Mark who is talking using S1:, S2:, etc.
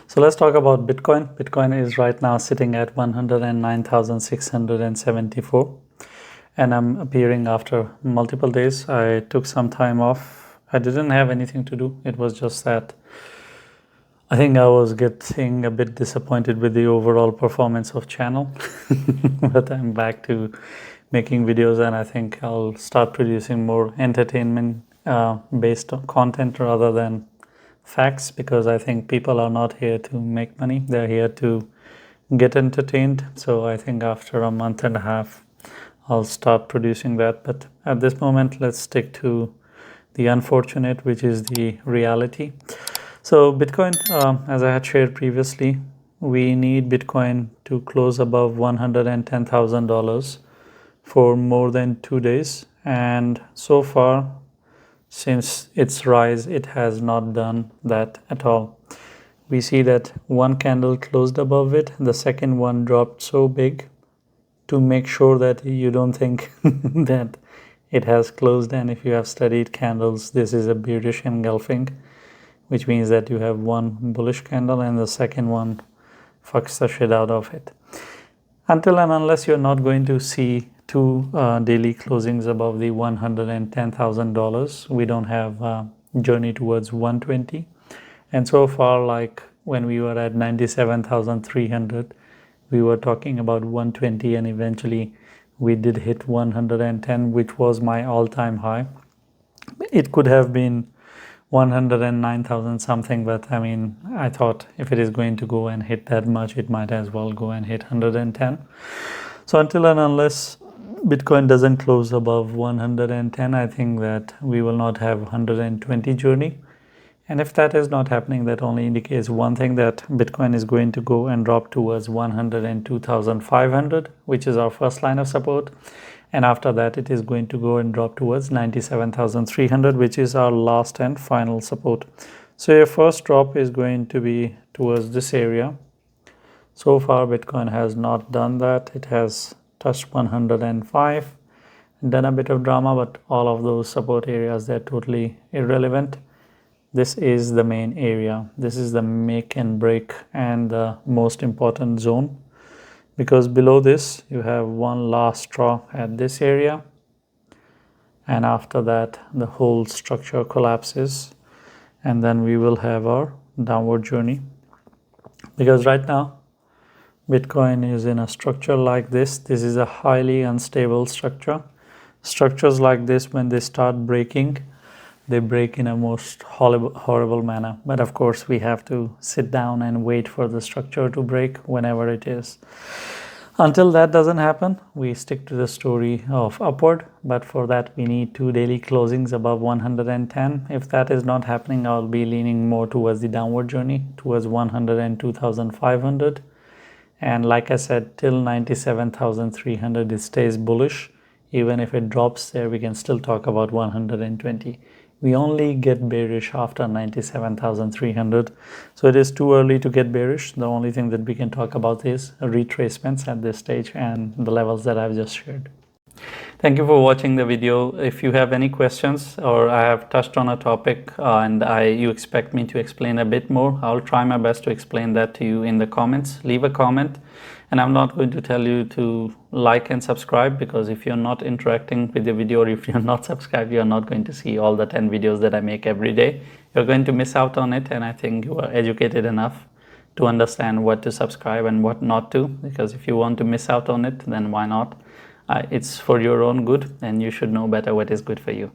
S1: So let's talk about Bitcoin. Bitcoin is right now sitting at 109,674, and I'm appearing after multiple days. I took some time off. I didn't have anything to do. It was just that I think I was getting a bit disappointed with the overall performance of channel, but I'm back to making videos, and I think I'll start producing more entertainment based on content rather than facts, because I think people are not here to make money, they're here to get entertained. So I think after a month and a half I'll start producing that, but at this moment let's stick to the unfortunate, which is the reality. So Bitcoin, as I had shared previously, we need Bitcoin to close above $110,000 for more than 2 days, and so far since its rise it has not done that at all. We see that one candle closed above it, the second one dropped so big to make sure that you don't think that it has closed. And if you have studied candles, this is a bearish engulfing, which means that you have one bullish candle and the second one fucks the shit out of it. Until and unless you're not going to see two daily closings above the $110,000, we don't have a journey towards 120. And so far, like when we were at 97,300, we were talking about 120, and eventually we did hit 110, which was my all-time high. It could have been 109,000 something, but I mean, I thought if it is going to go and hit that much, it might as well go and hit 110. So until and unless Bitcoin doesn't close above 110, I think that we will not have 120 journey. And if that is not happening, that only indicates one thing, that Bitcoin is going to go and drop towards 102,500, which is our first line of support. And after that, it is going to go and drop towards 97,300, which is our last and final support. So your first drop is going to be towards this area. So far, Bitcoin has not done that. It has touched 105, done a bit of drama, but all of those support areas, they're totally irrelevant. This is the main area. This is the make and break and the most important zone, because below this you have one last straw at this area, and after that the whole structure collapses, and then we will have our downward journey. Because right now Bitcoin is in a structure like this. This is a highly unstable structure. Structures like this, when they start breaking, they break in a most horrible manner. But of course, we have to sit down and wait for the structure to break whenever it is. Until that doesn't happen, we stick to the story of upward. But for that, we need two daily closings above 110. If that is not happening, I'll be leaning more towards the downward journey, towards 102,500. And like I said, till 97,300, it stays bullish. Even if it drops there, we can still talk about 120. We only get bearish after 97,300. So it is too early to get bearish. The only thing that we can talk about is retracements at this stage and the levels that I've just shared. Thank you for watching the video. If you have any questions, or I have touched on a topic and you expect me to explain a bit more, I'll try my best to explain that to you in the comments. Leave a comment. And I'm not going to tell you to like and subscribe, because if you're not interacting with the video, or if you're not subscribed, you're not going to see all the 10 videos that I make every day. You're going to miss out on it, and I think you are educated enough to understand what to subscribe and what not to, because if you want to miss out on it, then why not? It's for your own good, and you should know better what is good for you.